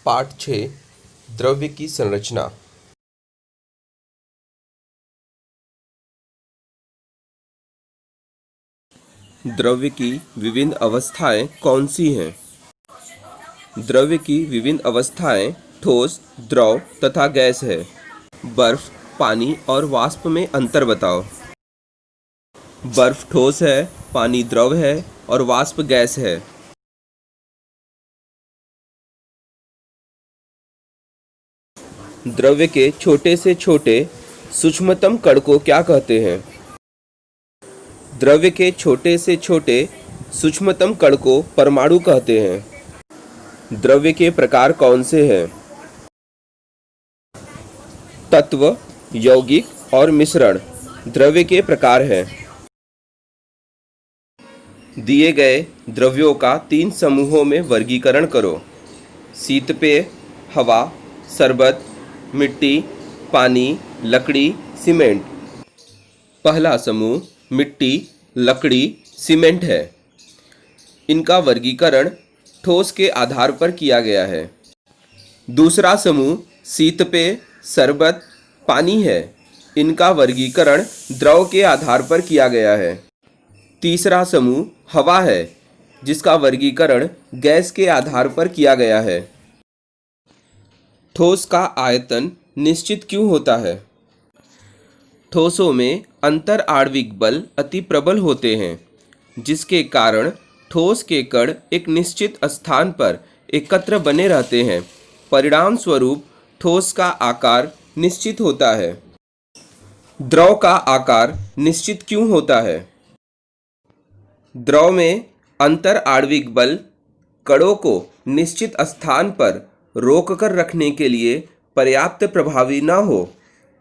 पाठ 6 द्रव्य की संरचना। द्रव्य की विभिन्न अवस्थाएं कौन सी हैं? द्रव्य की विभिन्न अवस्थाएं ठोस, द्रव तथा गैस है। बर्फ, पानी और वाष्प में अंतर बताओ। बर्फ ठोस है, पानी द्रव है और वाष्प गैस है। द्रव्य के छोटे से छोटे सूक्ष्मतम कण को क्या कहते हैं? द्रव्य के छोटे से छोटे सूक्ष्मतम कण को परमाणु कहते हैं। द्रव्य के प्रकार कौन से हैं? तत्व, यौगिक और मिश्रण द्रव्य के प्रकार हैं। दिए गए द्रव्यों का 3 समूहों में वर्गीकरण करो। शीतपेय, हवा, शरबत, मिट्टी, पानी, लकड़ी, सीमेंट। पहला समूह मिट्टी, लकड़ी, सीमेंट है। इनका वर्गीकरण ठोस के आधार पर किया गया है। दूसरा समूह शीतपेय, शरबत, पानी है। इनका वर्गीकरण द्रव के आधार पर किया गया है। तीसरा समूह हवा है, जिसका वर्गीकरण गैस के आधार पर किया गया है। ठोस का आयतन निश्चित क्यों होता है? ठोसों में अंतर आणविक बल अति प्रबल होते हैं, जिसके कारण ठोस के कण एक निश्चित स्थान पर एकत्र बने रहते हैं। परिणाम स्वरूप ठोस का आकार निश्चित होता है। द्रव का आकार निश्चित क्यों होता है? द्रव में अंतर आणविक बल कणों को निश्चित स्थान पर रोककर रखने के लिए पर्याप्त प्रभावी न हो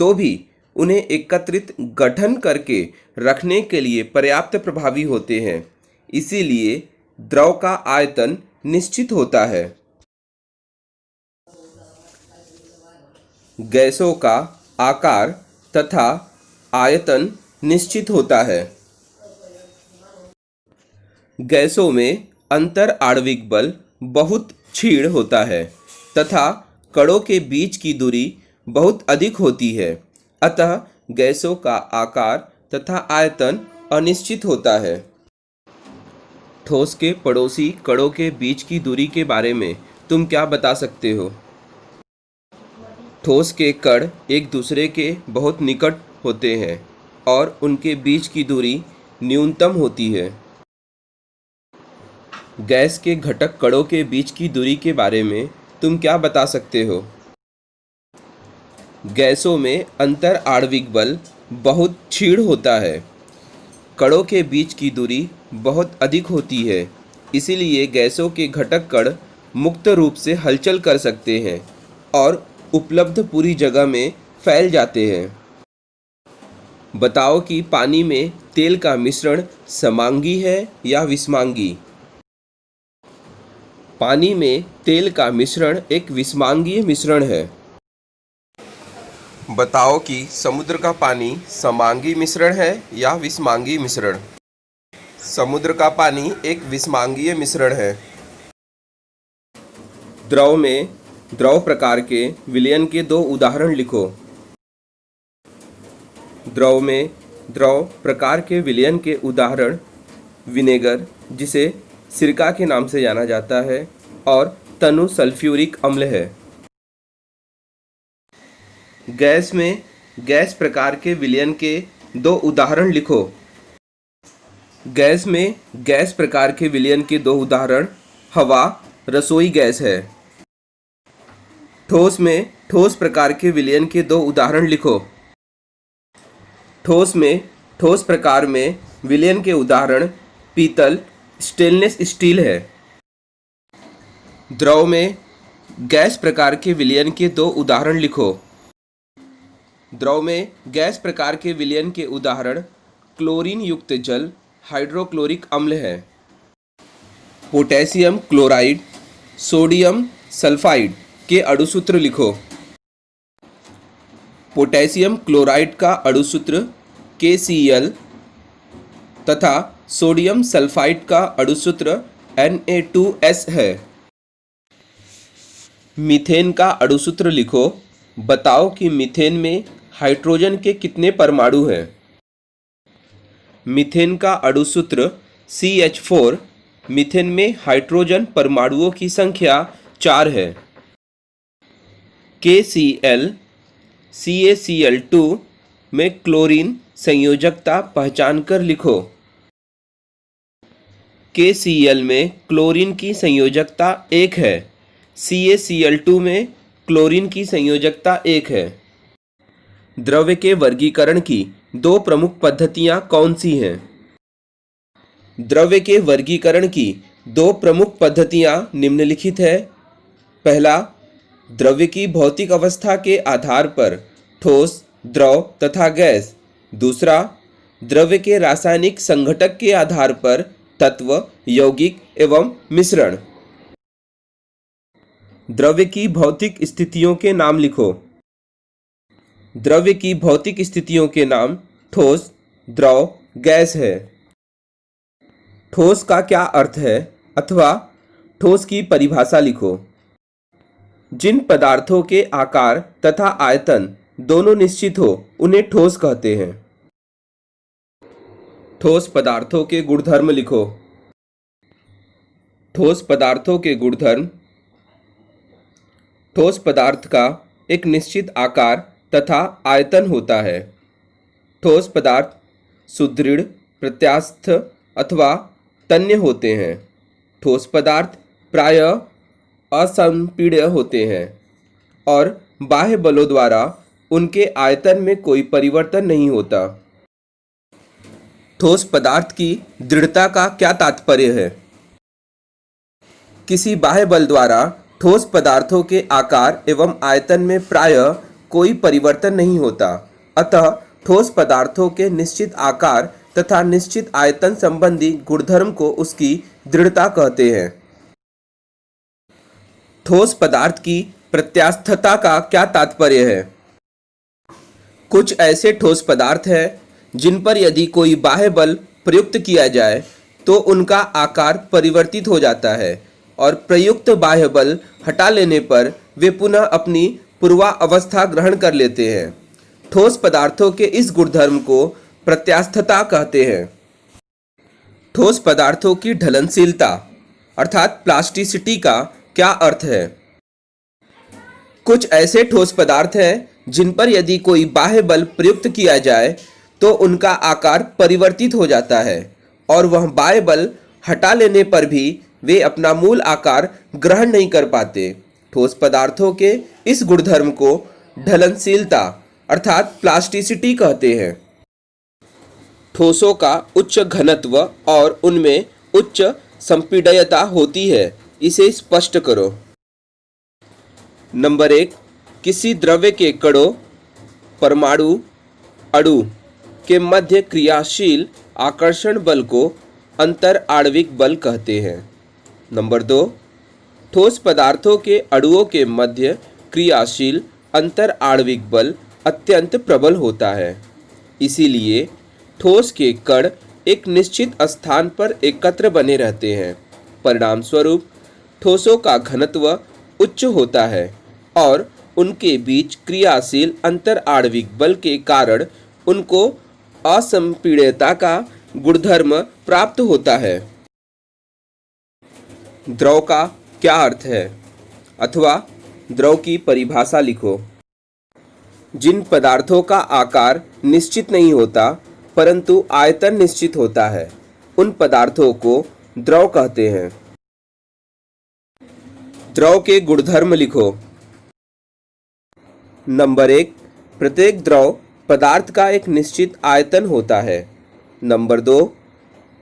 तो भी उन्हें एकत्रित गठन करके रखने के लिए पर्याप्त प्रभावी होते हैं। इसीलिए द्रव का आयतन निश्चित होता है। गैसों का आकार तथा आयतन निश्चित होता है। गैसों में अंतर आणविक बल बहुत क्षीण होता है तथा कणों के बीच की दूरी बहुत अधिक होती है। अतः गैसों का आकार तथा आयतन अनिश्चित होता है। ठोस के पड़ोसी कणों के बीच की दूरी के बारे में तुम क्या बता सकते हो? ठोस के कण एक दूसरे के बहुत निकट होते हैं और उनके बीच की दूरी न्यूनतम होती है। गैस के घटक कणों के बीच की दूरी के बारे में तुम क्या बता सकते हो? गैसों में अंतर आणविक बल बहुत क्षीण होता है। कणों के बीच की दूरी बहुत अधिक होती है। इसीलिए गैसों के घटक कण मुक्त रूप से हलचल कर सकते हैं और उपलब्ध पूरी जगह में फैल जाते हैं। बताओ कि पानी में तेल का मिश्रण समांगी है या विषमांगी? पानी में तेल का मिश्रण एक विषमांगीय मिश्रण है। बताओ कि समुद्र का पानी समांगी मिश्रण है या विषमांगी मिश्रण? समुद्र का पानी एक विषमांगीय मिश्रण है। द्रव में द्रव प्रकार के विलयन के 2 उदाहरण लिखो। द्रव में द्रव प्रकार के विलयन के उदाहरण विनेगर, जिसे सिरका के नाम से जाना जाता है, और तनु सल्फ्यूरिक अम्ल है। गैस में गैस प्रकार के विलयन के 2 उदाहरण लिखो। गैस में गैस प्रकार के विलयन के 2 उदाहरण हवा, रसोई गैस है। ठोस में ठोस प्रकार के विलयन के 2 उदाहरण लिखो। ठोस में ठोस प्रकार में विलयन के उदाहरण पीतल, स्टेनलेस स्टील है। द्रव में गैस प्रकार के विलयन के 2 उदाहरण लिखो। द्रव में गैस प्रकार के विलयन के उदाहरण क्लोरीन युक्त जल, हाइड्रोक्लोरिक अम्ल है। पोटेशियम क्लोराइड, सोडियम सल्फाइड के अणुसूत्र लिखो। पोटेशियम क्लोराइड का अणुसूत्र KCl तथा सोडियम सल्फाइड का अणुसूत्र Na2S है। मीथेन का अणुसूत्र लिखो। बताओ कि मीथेन में हाइड्रोजन के कितने परमाणु हैं। मीथेन का अणुसूत्र CH4। मीथेन में हाइड्रोजन परमाणुओं की संख्या 4 है। KCl CaCl2 में क्लोरीन संयोजकता पहचान कर लिखो। KCl में क्लोरीन की संयोजकता 1 है। CaCl2 में क्लोरीन की संयोजकता 1 है। द्रव्य के वर्गीकरण की दो प्रमुख पद्धतियां कौन सी हैं? द्रव्य के वर्गीकरण की दो प्रमुख पद्धतियां निम्नलिखित है। पहला, द्रव्य की भौतिक अवस्था के आधार पर ठोस, द्रव तथा गैस। दूसरा, द्रव्य के रासायनिक संघटक के आधार पर तत्व, यौगिक एवं मिश्रण। द्रव्य की भौतिक स्थितियों के नाम लिखो। द्रव्य की भौतिक स्थितियों के नाम ठोस, द्रव, गैस है। ठोस का क्या अर्थ है अथवा ठोस की परिभाषा लिखो। जिन पदार्थों के आकार तथा आयतन दोनों निश्चित हो उन्हें ठोस कहते हैं। ठोस पदार्थों के गुणधर्म लिखो। ठोस पदार्थों के गुणधर्म। ठोस पदार्थ का एक निश्चित आकार तथा आयतन होता है। ठोस पदार्थ सुदृढ़, प्रत्यास्थ अथवा तन्य होते हैं। ठोस पदार्थ प्रायः असंपीड्य होते हैं और बाह्य बलों द्वारा उनके आयतन में कोई परिवर्तन नहीं होता। ठोस पदार्थ की दृढ़ता का क्या तात्पर्य है? किसी बाह्य बल द्वारा ठोस पदार्थों के आकार एवं आयतन में प्रायः कोई परिवर्तन नहीं होता, अतः ठोस पदार्थों के निश्चित आकार तथा निश्चित आयतन संबंधी गुणधर्म को उसकी दृढ़ता कहते हैं। ठोस पदार्थ की प्रत्यास्थता का क्या तात्पर्य है? कुछ ऐसे ठोस पदार्थ हैं जिन पर यदि कोई बाह्य बल प्रयुक्त किया जाए तो उनका आकार परिवर्तित हो जाता है और प्रयुक्त बाह्य बल हटा लेने पर वे पुनः अपनी पूर्वावस्था ग्रहण कर लेते हैं। ठोस पदार्थों के इस गुणधर्म को प्रत्यास्थता कहते हैं। ठोस पदार्थों की ढलनशीलता अर्थात प्लास्टिसिटी का क्या अर्थ है? कुछ ऐसे ठोस पदार्थ हैं जिन पर यदि कोई बाह्य बल प्रयुक्त किया जाए तो उनका आकार परिवर्तित हो जाता है और वह बाह्य बल हटा लेने पर भी वे अपना मूल आकार ग्रहण नहीं कर पाते। ठोस पदार्थों के इस गुणधर्म को ढलनशीलता अर्थात प्लास्टिसिटी कहते हैं। ठोसों का उच्च घनत्व और उनमें उच्च संपीड्यता होती है, इसे स्पष्ट करो। नंबर 1, किसी द्रव्य के कणों, परमाणु, अणु के मध्य क्रियाशील आकर्षण बल को अंतर आणविक बल कहते हैं। नंबर 2, ठोस पदार्थों के अणुओं के मध्य क्रियाशील अंतर आणविक बल अत्यंत प्रबल होता है। इसीलिए ठोस के कण एक निश्चित स्थान पर एकत्र बने रहते हैं। परिणाम स्वरूप ठोसों का घनत्व उच्च होता है और उनके बीच क्रियाशील अंतर आणविक बल के कारण उनको असंपीड्यता का गुणधर्म प्राप्त होता है। द्रव का क्या अर्थ है अथवा द्रव की परिभाषा लिखो। जिन पदार्थों का आकार निश्चित नहीं होता परंतु आयतन निश्चित होता है उन पदार्थों को द्रव कहते हैं। द्रव के गुणधर्म लिखो। नंबर 1, प्रत्येक द्रव पदार्थ का एक निश्चित आयतन होता है। नंबर 2,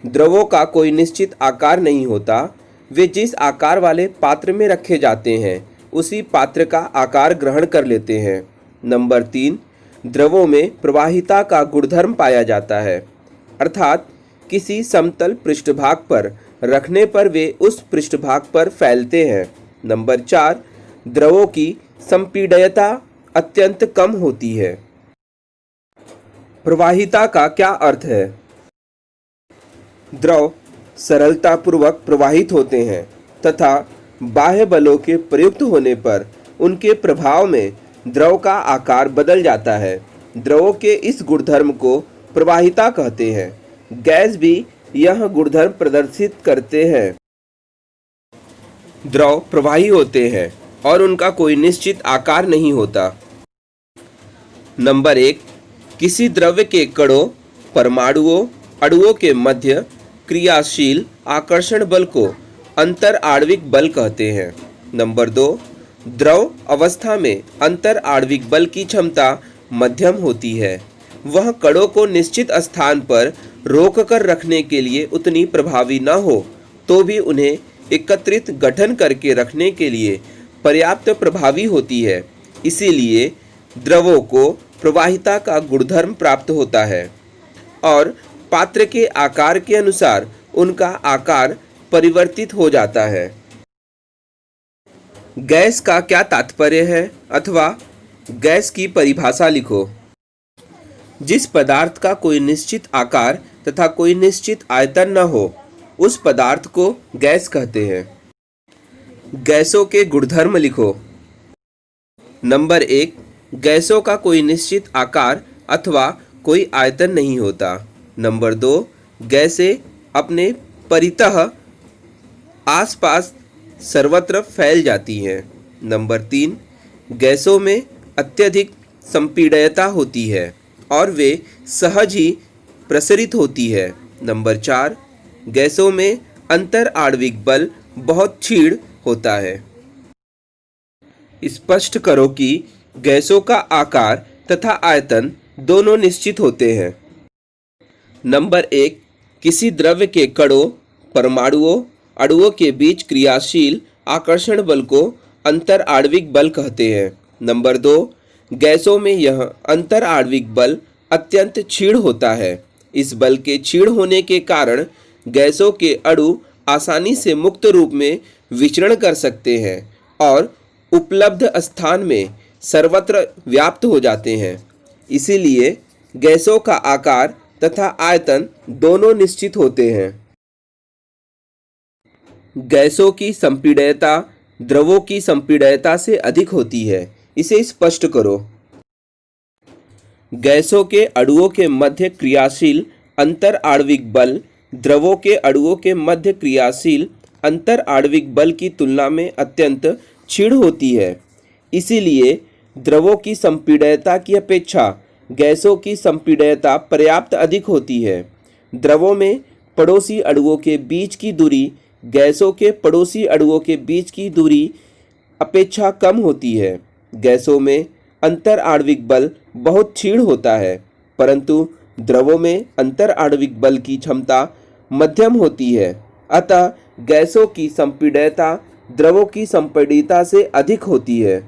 द्रवों का कोई निश्चित आकार नहीं होता, वे जिस आकार वाले पात्र में रखे जाते हैं उसी पात्र का आकार ग्रहण कर लेते हैं। नंबर 3, द्रवों में प्रवाहिता का गुणधर्म पाया जाता है, अर्थात किसी समतल पृष्ठभाग पर रखने पर वे उस पृष्ठभाग पर फैलते हैं। नंबर 4, द्रवों की संपीड्यता अत्यंत कम होती है। प्रवाहिता का क्या अर्थ है? द्रव सरलतापूर्वक प्रवाहित होते हैं तथा बाह्य बलों के प्रयुक्त होने पर उनके प्रभाव में द्रव का आकार बदल जाता है। द्रवों के इस गुणधर्म को प्रवाहिता कहते हैं। गैस भी यह गुणधर्म प्रदर्शित करते हैं। द्रव प्रवाही होते हैं और उनका कोई निश्चित आकार नहीं होता। नंबर 1, किसी द्रव्य के कणों, परमाणुओं, अणुओं के मध्य क्रियाशील आकर्षण बल को अंतर आणविक बल कहते हैं। नंबर 2, द्रव अवस्था में अंतर आणविक बल की क्षमता मध्यम होती है। वह कणों को निश्चित स्थान पर रोक कर रखने के लिए उतनी प्रभावी न हो तो भी उन्हें एकत्रित गठन करके रखने के लिए पर्याप्त प्रभावी होती है। इसीलिए द्रवों को प्रवाहिता का गुणधर्म प्राप्त होता है और पात्र के आकार के अनुसार उनका आकार परिवर्तित हो जाता है। गैस का क्या तात्पर्य है अथवा गैस की परिभाषा लिखो। जिस पदार्थ का कोई निश्चित आकार तथा कोई निश्चित आयतन न हो उस पदार्थ को गैस कहते हैं। गैसों के गुणधर्म लिखो। नंबर 1, गैसों का कोई निश्चित आकार अथवा कोई आयतन नहीं होता। नंबर 2, गैसें अपने परितः आसपास सर्वत्र फैल जाती हैं। नंबर 3, गैसों में अत्यधिक संपीड्यता होती है और वे सहज ही प्रसरित होती है। नंबर 4, गैसों में अंतर आणविक बल बहुत क्षीण होता है। स्पष्ट करो कि गैसों का आकार तथा आयतन दोनों निश्चित होते हैं। नंबर 1, किसी द्रव्य के कणों, परमाणुओं, अणुओं के बीच क्रियाशील आकर्षण बल को अंतर आणविक बल कहते हैं। नंबर 2, गैसों में यह अंतर आणविक बल अत्यंत क्षीण होता है। इस बल के क्षीण होने के कारण गैसों के अणु आसानी से मुक्त रूप में विचरण कर सकते हैं और उपलब्ध स्थान में सर्वत्र व्याप्त हो जाते हैं। इसीलिए गैसों का आकार तथा आयतन दोनों निश्चित होते हैं। गैसों की संपीड्यता द्रवों की संपीड्यता से अधिक होती है। इसे स्पष्ट करो। गैसों के अणुओं के मध्य क्रियाशील अंतर आणविक बल द्रवों के अणुओं के मध्य क्रियाशील अंतर आणविक बल की तुलना में अत्यंत क्षीण होती है। इसीलिए द्रवों की संपीड्यता की अपेक्षा गैसों की संपीड्यता पर्याप्त अधिक होती है। द्रवों में पड़ोसी अणुओं के बीच की दूरी गैसों के पड़ोसी अणुओं के बीच की दूरी अपेक्षा कम होती है। गैसों में अंतर आणविक बल बहुत क्षीण होता है, परंतु द्रवों में अंतर आणविक बल की क्षमता मध्यम होती है। अतः गैसों की संपीड्यता द्रवों की संपीड्यता से अधिक होती है।